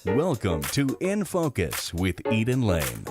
Welcome to In Focus with Eden Lane.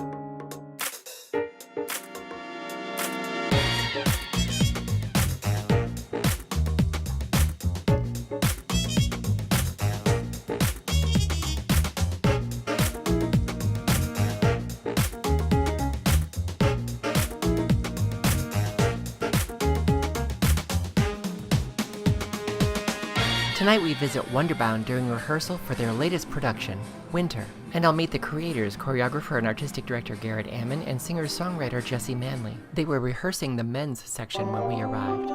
Tonight we visit Wonderbound during rehearsal for their latest production, Winter. And I'll meet the creators, choreographer and artistic director Garrett Ammon, and singer-songwriter Jesse Manley. They were rehearsing the men's section when we arrived.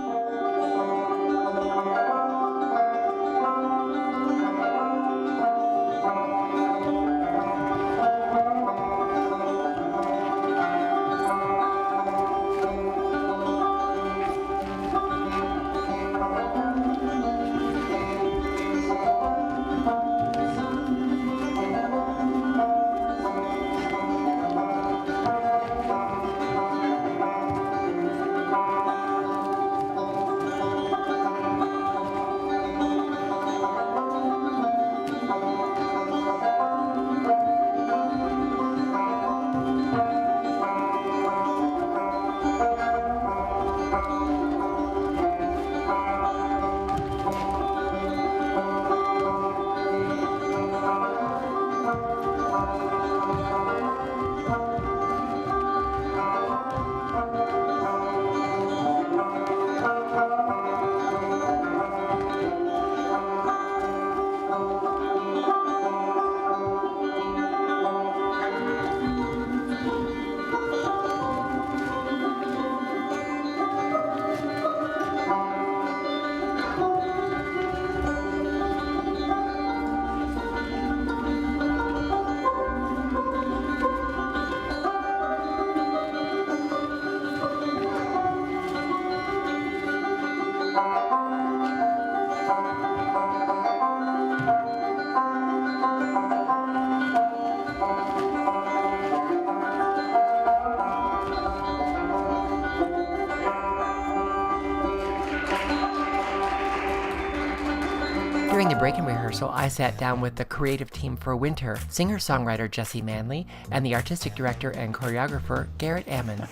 During the break in rehearsal, I sat down with the creative team for Winter, singer-songwriter Jesse Manley, and the artistic director and choreographer Garrett Ammon.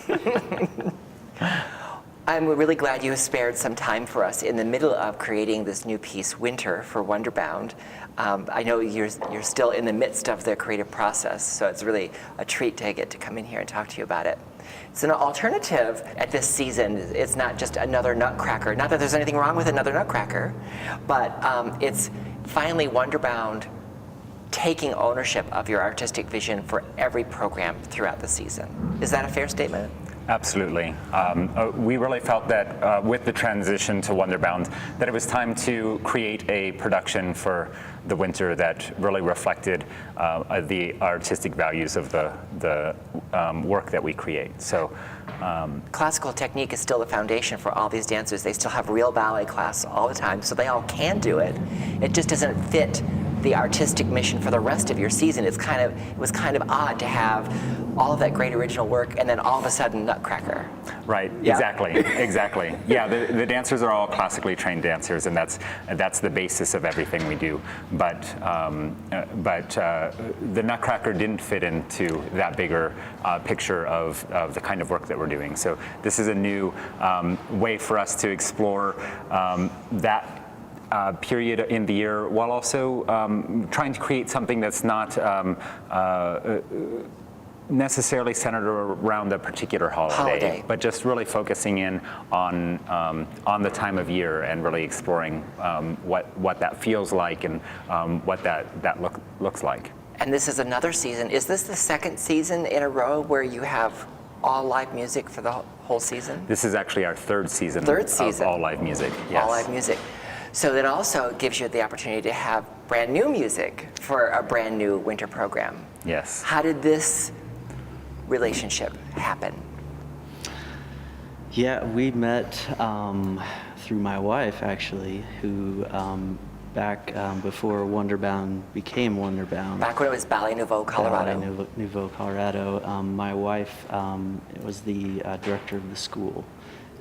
I'm really glad you spared some time for us in the middle of creating this new piece, Winter, for Wonderbound. I know you're still in the midst of the creative process, so it's really a treat to get to come in here and talk to you about it. It's an alternative at this season. It's not just another Nutcracker. Not that there's anything wrong with another Nutcracker, but it's finally Wonderbound taking ownership of your artistic vision for every program throughout the season. Is that a fair statement? Absolutely. We really felt that with the transition to Wonderbound, that it was time to create a production for the winter that really reflected the artistic values of the work that we create. So, classical technique is still the foundation for all these dancers. They still have real ballet class all the time, so they all can do it. It just doesn't fit the artistic mission for the rest of your season. It was kind of odd to have all of that great original work and then all of a sudden Nutcracker. Right, Yeah. exactly. Yeah, the dancers are all classically trained dancers, and that's the basis of everything we do. But the Nutcracker didn't fit into that bigger picture of the kind of work that we're doing. So this is a new way for us to explore that period in the year, while also trying to create something that's not necessarily centered around a particular holiday, but just really focusing in on the time of year and really exploring what that feels like and what that looks like. And this is another season. Is this the second season in a row where you have all live music for the whole season? This is actually our third season of all live music. Yes. All live music. So that also gives you the opportunity to have brand new music for a brand new winter program. Yes. How did this relationship happen? Yeah, we met through my wife, actually, who back before Wonderbound became Wonderbound. Back when it was Ballet Nouveau, Colorado. Ballet Nouveau, Colorado. My wife was the director of the school.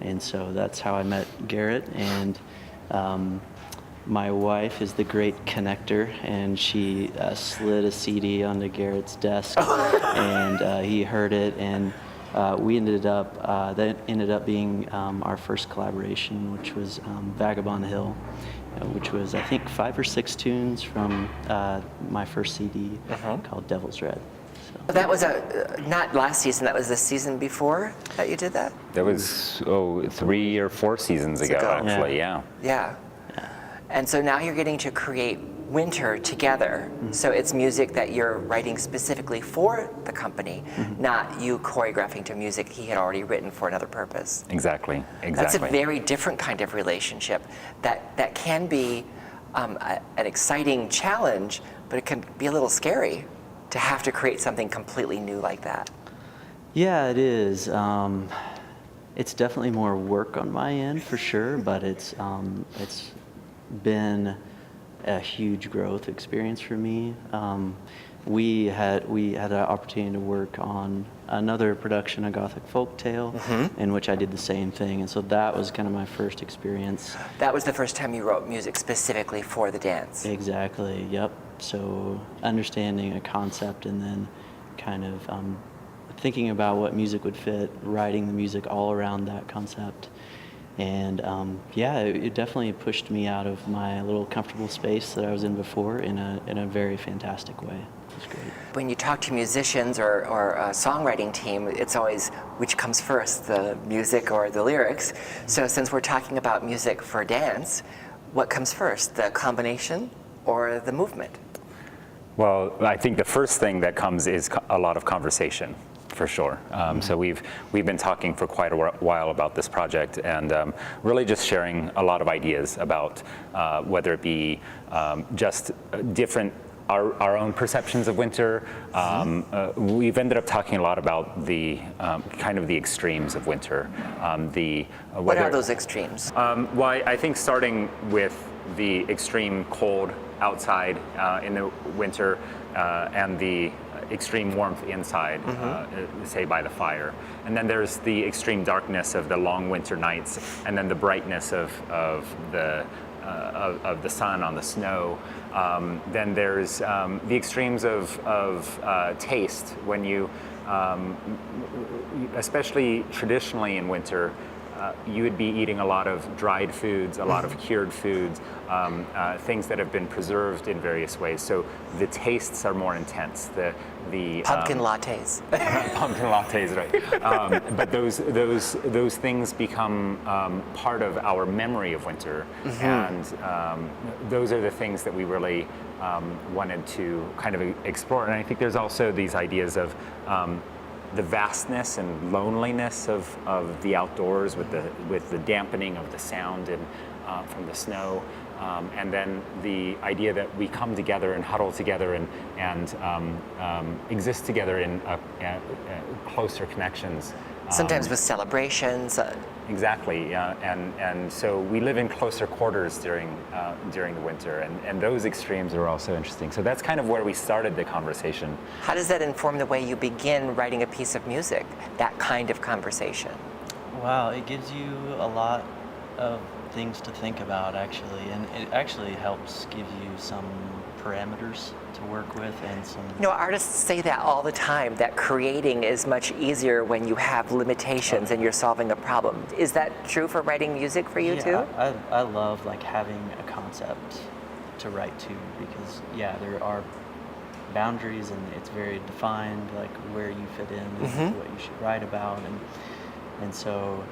And so that's how I met Garrett. And my wife is the great connector, and she slid a CD onto Garrett's desk, and he heard it, and that ended up being our first collaboration, which was Vagabond Hill, which was, I think, 5 or 6 tunes from my first CD called Devil's Red. So. That was not last season, that was the season before that you did that? That was 3 or 4 seasons ago, actually. Yeah. And so now you're getting to create Winter together. So it's music that you're writing specifically for the company, not you choreographing to music he had already written for another purpose. Exactly. That's a very different kind of relationship that can be an exciting challenge, but it can be a little scary to have to create something completely new like that. Yeah, it is. It's definitely more work on my end for sure, but it's been a huge growth experience for me. We had an opportunity to work on another production, a Gothic folk tale, in which I did the same thing, and so that was kind of my first experience. That was the first time you wrote music specifically for the dance. Exactly. Yep. So understanding a concept and then kind of thinking about what music would fit, writing the music all around that concept. And it definitely pushed me out of my little comfortable space that I was in before in a very fantastic way. It was great. When you talk to musicians or a songwriting team, it's always which comes first, the music or the lyrics. So since we're talking about music for dance, what comes first, the combination or the movement? Well, I think the first thing that comes is a lot of conversation. For sure. So we've been talking for quite a while about this project, and really just sharing a lot of ideas about whether it be just different our own perceptions of winter. We've ended up talking a lot about the kind of the extremes of winter. What are those extremes? Well, I think starting with the extreme cold outside in the winter and the extreme warmth inside, say by the fire. And then there's the extreme darkness of the long winter nights, and then the brightness of the sun on the snow. Then there's the extremes of taste, when you, especially traditionally in winter, you would be eating a lot of dried foods, a lot of cured foods, things that have been preserved in various ways. So the tastes are more intense. The pumpkin lattes. Pumpkin lattes, right? But those things become part of our memory of winter, and those are the things that we really wanted to kind of explore. And I think there's also these ideas of the vastness and loneliness of the outdoors with the dampening of the sound and from the snow, and then the idea that we come together and huddle together and exist together in closer connections. Sometimes with celebrations. Exactly, and so we live in closer quarters during the winter, and those extremes are also interesting. So that's kind of where we started the conversation. How does that inform the way you begin writing a piece of music, that kind of conversation? Wow, it gives you a lot of things to think about, actually, and it actually helps give you some parameters to work with and some... You know, artists say that all the time, that creating is much easier when you have limitations and you're solving a problem. Is that true for writing music for you too? I love like having a concept to write to, because there are boundaries and it's very defined, like where you fit in and what you should write about, and so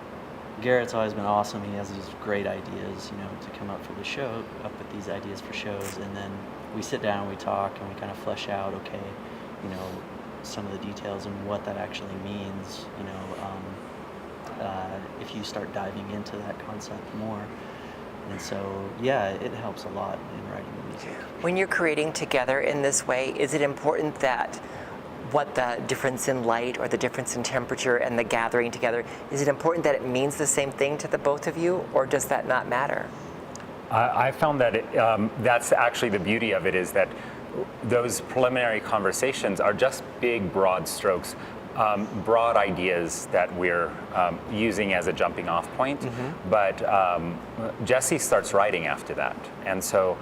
Garrett's always been awesome. He has these great ideas, to come up with these ideas for shows, and then we sit down, we talk, and we kind of flesh out, some of the details and what that actually means, if you start diving into that concept more. And so, it helps a lot in writing the music. When you're creating together in this way, is it important that what the difference in light or the difference in temperature and the gathering together, is it important that it means the same thing to the both of you, or does that not matter? I found that that's actually the beauty of it, is that those preliminary conversations are just big, broad strokes, broad ideas that we're using as a jumping off point, but Jesse starts writing after that. And so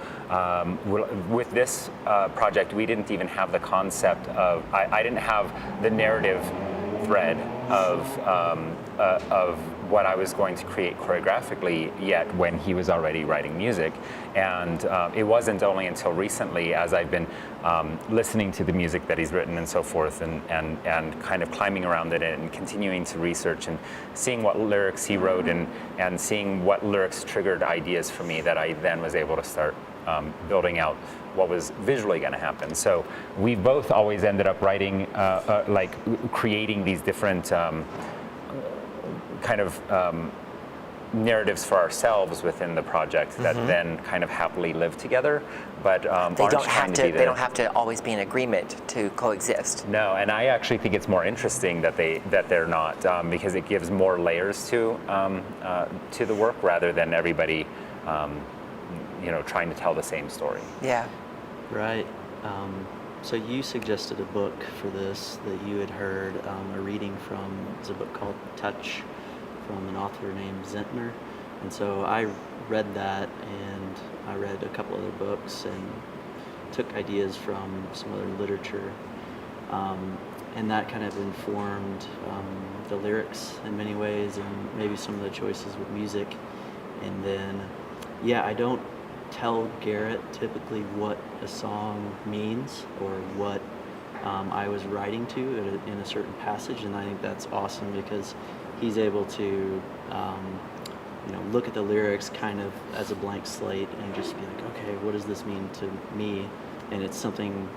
with this project, we didn't even have the concept of, I didn't have the narrative thread of what I was going to create choreographically yet when he was already writing music. And it wasn't only until recently, as I've been listening to the music that he's written and so forth, and kind of climbing around it and continuing to research and seeing what lyrics he wrote and seeing what lyrics triggered ideas for me, that I then was able to start building out what was visually going to happen. So we both always ended up writing, like creating these different kind of narratives for ourselves within the project that then kind of happily live together, but they don't have to always be in agreement to coexist. No, and I actually think it's more interesting that they're not, because it gives more layers to the work rather than everybody trying to tell the same story. Yeah. Right. So you suggested a book for this that you had heard a reading from. It's a book called Touch from an author named Zentner. And so I read that, and I read a couple other books and took ideas from some other literature. And that kind of informed the lyrics in many ways, and maybe some of the choices with music. And then, I don't tell Garrett typically what a song means or what I was writing to in a certain passage, and I think that's awesome because he's able to look at the lyrics kind of as a blank slate and just be like, okay, what does this mean to me? And it's something,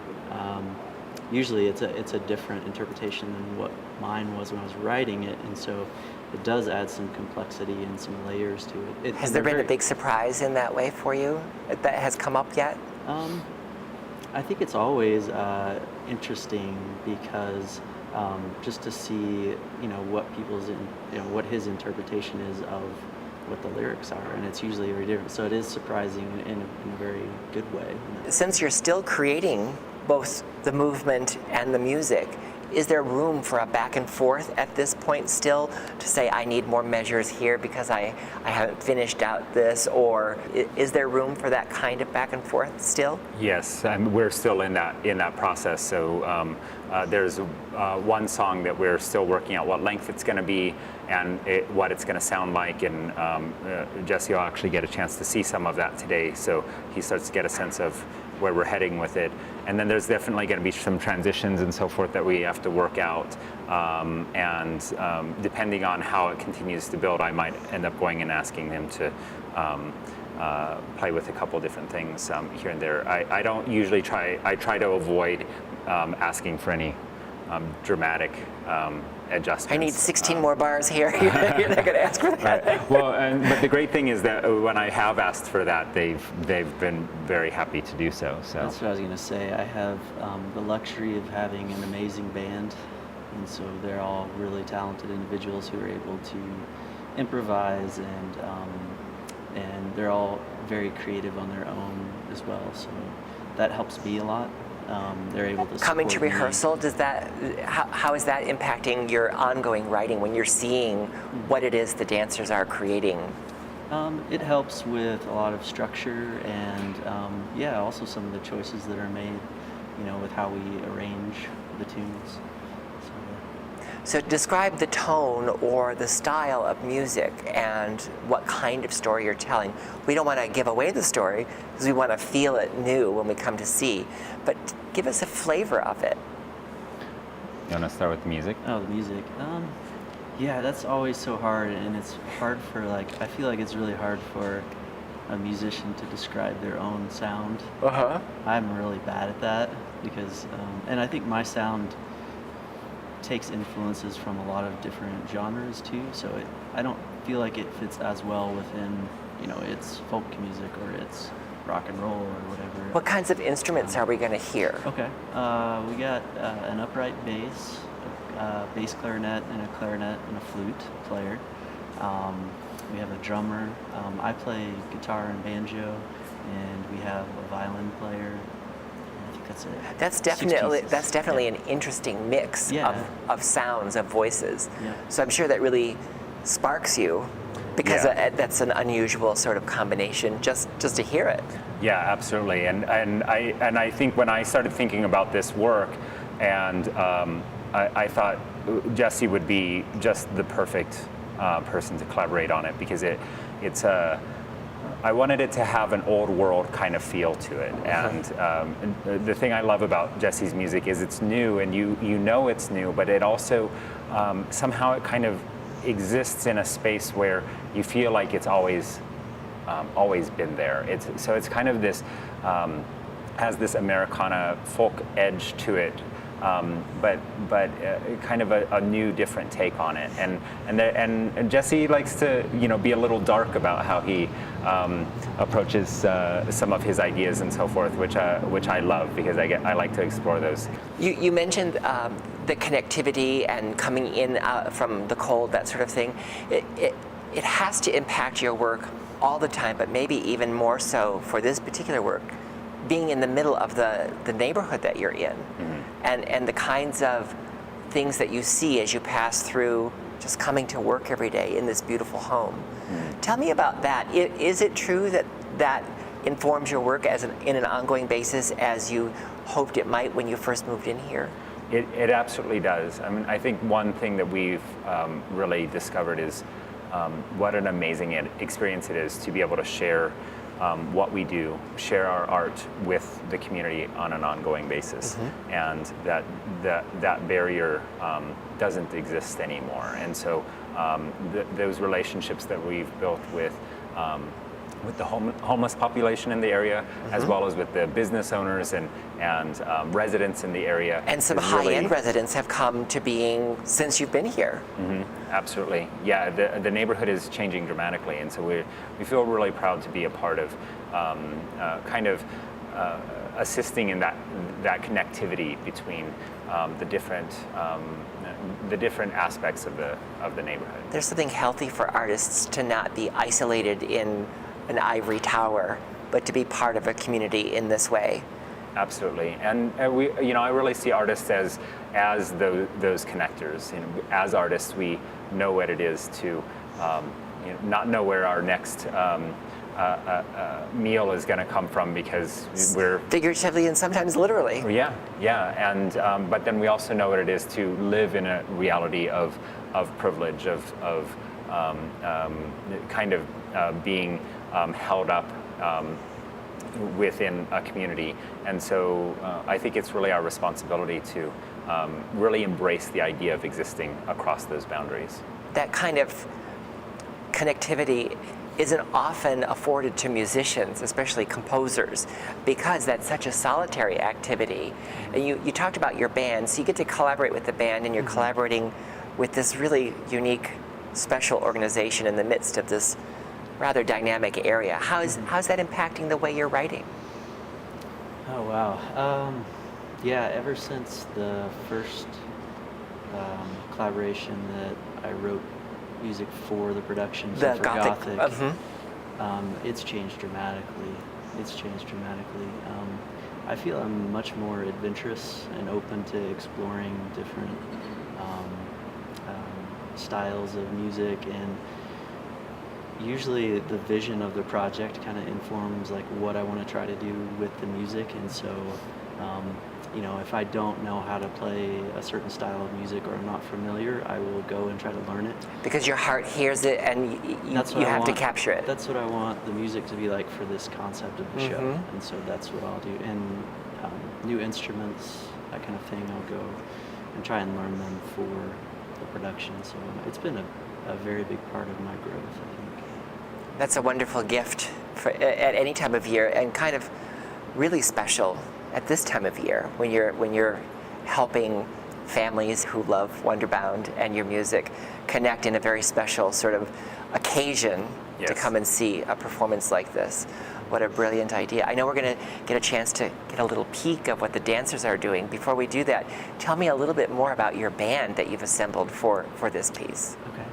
usually it's a different interpretation than what mine was when I was writing it, and so it does add some complexity and some layers to it. Has there been a big surprise in that way for you that has come up yet? I think it's always interesting because just to see, what what his interpretation is of what the lyrics are, and it's usually very different. So it is surprising in a very good way. Since you're still creating both the movement and the music, is there room for a back and forth at this point still to say, I need more measures here because I haven't finished out this, or is there room for that kind of back and forth still? Yes, and we're still in that process. So there's one song that we're still working out what length it's going to be and what it's going to sound like, and Jesse will actually get a chance to see some of that today, so he starts to get a sense of where we're heading with it. And then there's definitely going to be some transitions and so forth that we have to work out. And depending on how it continues to build, I might end up going and asking him to play with a couple different things here and there. I don't usually I try to avoid asking for any dramatic adjustments. I need 16 more bars here. You're not going to ask for that. Right. Well, but the great thing is that when I have asked for that, they've been very happy to do so. So that's what I was going to say. I have the luxury of having an amazing band, and so they're all really talented individuals who are able to improvise, and they're all very creative on their own as well. So that helps me a lot. They're able to coming to support me. rehearsal. How is that impacting your ongoing writing when you're seeing what it is the dancers are creating? It helps with a lot of structure and also some of the choices that are made, with how we arrange the tunes. So describe the tone or the style of music and what kind of story you're telling. We don't want to give away the story because we want to feel it new when we come to see, but give us a flavor of it. You want to start with the music? Oh, the music. That's always so hard, and it's hard for I feel like it's really hard for a musician to describe their own sound. I'm really bad at that because, and I think my sound takes influences from a lot of different genres too, so I don't feel like it fits as well within it's folk music or it's rock and roll or whatever. What kinds of instruments are we going to hear? Okay, we got an upright bass, a bass clarinet, and a clarinet and a flute player. We have a drummer. I play guitar and banjo, and we have a violin player. I think it's a That's 6 definitely pieces. an interesting mix Yeah. of sounds, of voices. Yeah. So I'm sure that really sparks you, because Yeah. that's an unusual sort of combination just to hear it. Yeah, absolutely. And I think when I started thinking about this work, and I thought Jesse would be just the perfect person to collaborate on it, because it's a I wanted it to have an old world kind of feel to it. And the thing I love about Jesse's music is it's new, and you know it's new, but it also somehow it kind of exists in a space where you feel like it's always been there. It's kind of this has this Americana folk edge to it, but kind of a new, different take on it. And Jesse likes to be a little dark about how he approaches some of his ideas and so forth, which I love, because I like to explore those. You mentioned the connectivity and coming in from the cold, that sort of thing. It has to impact your work all the time, but maybe even more so for this particular work, being in the middle of the neighborhood that you're in, and the kinds of things that you see as you pass through, just coming to work every day in this beautiful home. Tell me about that. Is it true that informs your work in an ongoing basis, as you hoped it might when you first moved in here? It absolutely does. I mean, I think one thing that we've really discovered is what an amazing experience it is to be able to share what we do, share our art with the community on an ongoing basis, and that barrier doesn't exist anymore. And so those relationships that we've built with the homeless population in the area, as well as with the business owners and residents in the area. And some high-end residents have come to being since you've been here. Absolutely. Yeah, the neighborhood is changing dramatically, and so we feel really proud to be a part of kind of assisting in that connectivity between the different aspects of the neighborhood. There's something healthy for artists to not be isolated in an ivory tower, but to be part of a community in this way. Absolutely, and I really see artists as those connectors. As artists, we know what it is to not know where our next meal is going to come from, because we're figuratively and sometimes literally. Yeah, and but then we also know what it is to live in a reality of privilege, of kind of being held up within a community. And so I think it's really our responsibility to really embrace the idea of existing across those boundaries. That kind of connectivity isn't often afforded to musicians, especially composers, because that's such a solitary activity. And you talked about your band, so you get to collaborate with the band, and you're collaborating with this really unique, special organization in the midst of this rather dynamic area. How's that impacting the way you're writing? Oh, wow. Yeah, ever since the first collaboration that I wrote music for the production, so for Gothic, it's changed dramatically. I feel I'm much more adventurous and open to exploring different styles of music, and usually the vision of the project kind of informs like what I want to try to do with the music. And so if I don't know how to play a certain style of music, or I'm not familiar, I will go and try to learn it. Because your heart hears it, and you have to capture it. That's what I want the music to be like for this concept of the show. And so that's what I'll do. And new instruments, that kind of thing, I'll go and try and learn them for the production. So it's been a very big part of my growth, I think. That's a wonderful gift at any time of year, and kind of really special at this time of year when you're helping families who love Wonderbound and your music connect in a very special sort of occasion to come and see a performance like this. What a brilliant idea. I know we're going to get a chance to get a little peek of what the dancers are doing. Before we do that, tell me a little bit more about your band that you've assembled for this piece. Okay.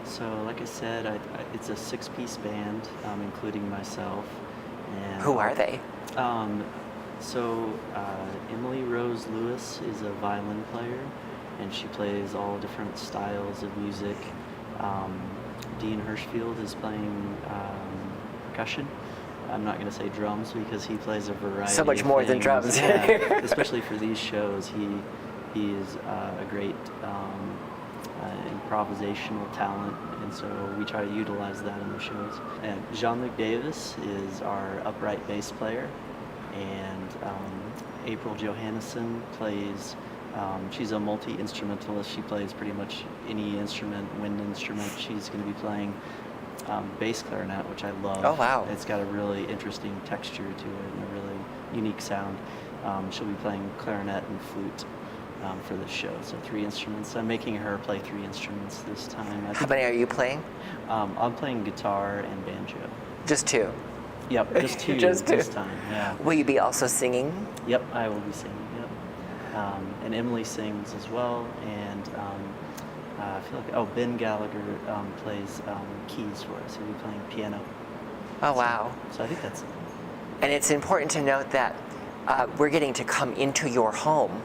So like I said, it's a 6-piece band, including myself. And who are they? So Emily Rose Lewis is a violin player, and she plays all different styles of music. Dean Hirschfield is playing percussion. I'm not going to say drums because he plays a variety. So much of more things. than drums. Yeah, especially for these shows, he is a great improvisational talent, and so we try to utilize that in the shows. And Jean-Luc Davis is our upright bass player, and April Johannesson plays. She's a multi-instrumentalist. She plays pretty much any instrument, wind instrument. She's going to be playing bass clarinet, which I love. Oh, wow. It's got a really interesting texture to it and a really unique sound. She'll be playing clarinet and flute for this show. So 3 instruments. I'm making her play 3 instruments this time. How many are you playing? I'm playing guitar and banjo. Just 2. Yep, just 2 Just 2. this time. Yeah. Will you be also singing? Yep, I will be singing. Yep. And Emily sings as well, and I feel like Ben Gallagher plays keys for us. He'll be playing piano. Oh, wow. So I think that's it. And it's important to note that we're getting to come into your home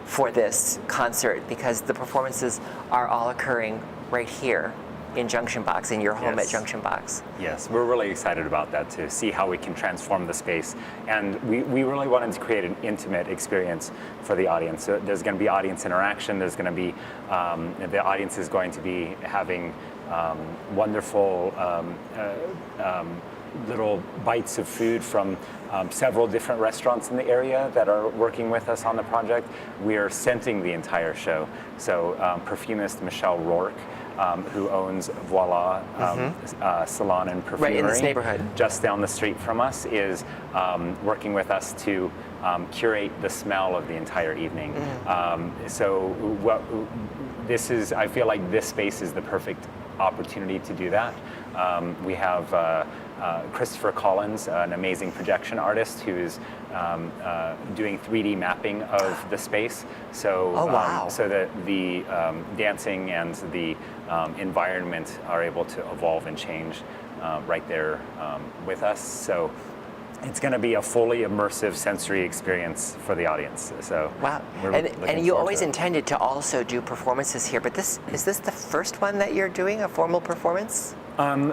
for this concert because the performances are all occurring right here in Junction Box, in your home at Yes. Junction Box. Yes, we're really excited about that, to see how we can transform the space. And we really wanted to create an intimate experience for the audience. So there's going to be audience interaction. There's going to be, the audience is going to be having wonderful little bites of food from several different restaurants in the area that are working with us on the project. We are scenting the entire show. So perfumist Michelle Rourke, who owns Voila Salon and Perfumery, Right in this neighborhood, just down the street from us, is working with us to curate the smell of the entire evening. I feel like this space is the perfect opportunity to do that. We have Christopher Collins, an amazing projection artist who is doing 3D mapping of the space. So, oh, wow. So that the dancing and the environment are able to evolve and change right there with us. So it's going to be a fully immersive sensory experience for the audience. So wow. And you always intended to also do performances here, but is this the first one that you're doing, a formal performance?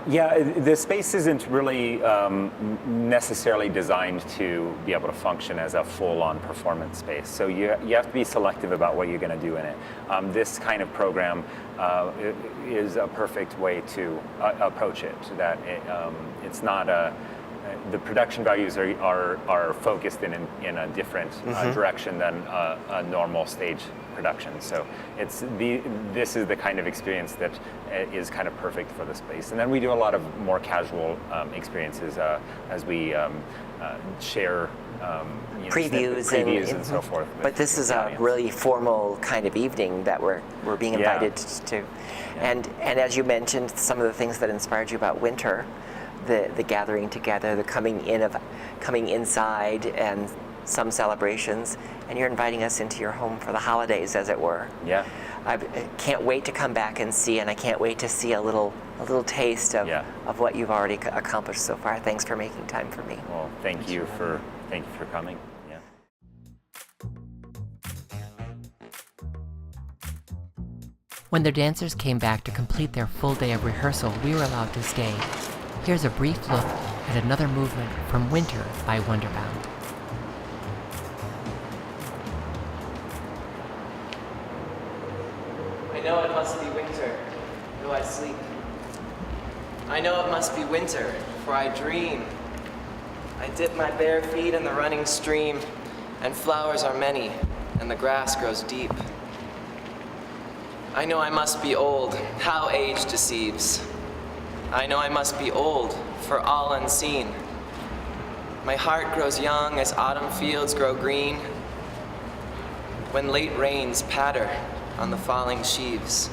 Yeah, the space isn't really necessarily designed to be able to function as a full-on performance space. So you have to be selective about what you're going to do in it. This kind of program is a perfect way to approach it. So that it's not the production values are focused in a different direction than a normal stage production. So this is the kind of experience that is kind of perfect for the space. And then we do a lot of more casual experiences as we share previews and so forth. But this is a really formal kind of evening that we're being invited to. Yeah. And as you mentioned, some of the things that inspired you about Winter, the gathering together, the coming inside, and some celebrations, and you're inviting us into your home for the holidays, as it were. Yeah. I can't wait to come back and see, and I can't wait to see a little taste of what you've already accomplished so far. Thanks for making time for me. Well, thank you for coming. Yeah. When the dancers came back to complete their full day of rehearsal, we were allowed to stay. Here's a brief look at another movement from Winter by Wonderbound. I know it must be winter, though I sleep. I know it must be winter, for I dream. I dip my bare feet in the running stream, and flowers are many, and the grass grows deep. I know I must be old, how age deceives. I know I must be old, for all unseen. My heart grows young as autumn fields grow green, when late rains patter on the falling sheaves.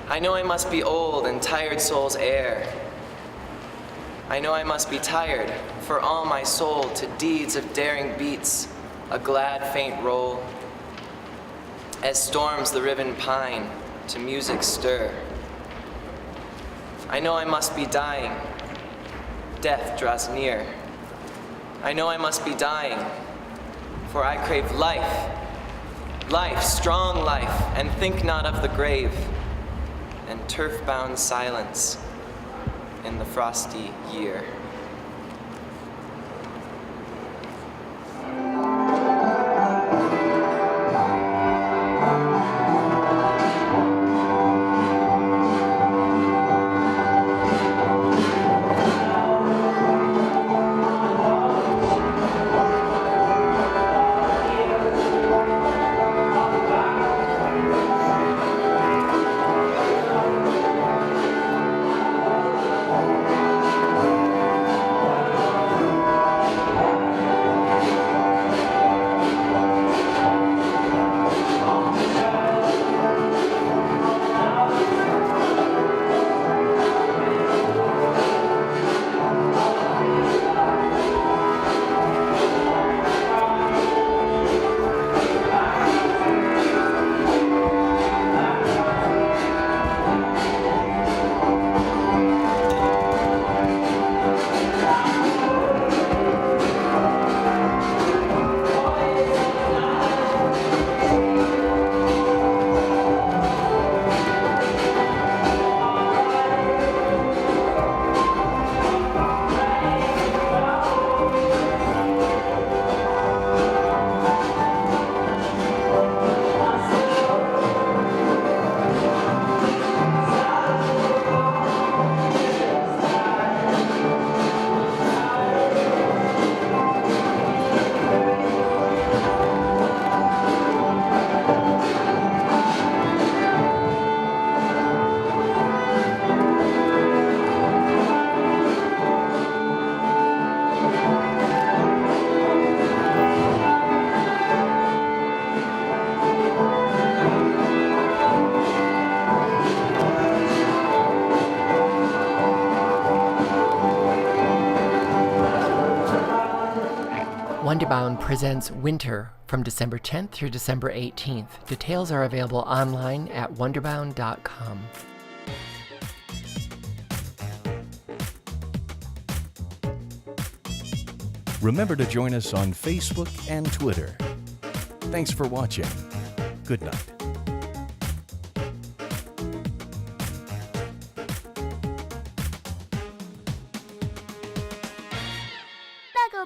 I know I must be old and tired soul's air. I know I must be tired, for all my soul to deeds of daring beats a glad faint roll, as storms the riven pine to music stir. I know I must be dying, death draws near, I know I must be dying, for I crave life, life, strong life, and think not of the grave, and turf-bound silence in the frosty year. Wonderbound presents Winter from December 10th through December 18th. Details are available online at wonderbound.com. Remember to join us on Facebook and Twitter. Thanks for watching. Good night.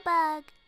Bug.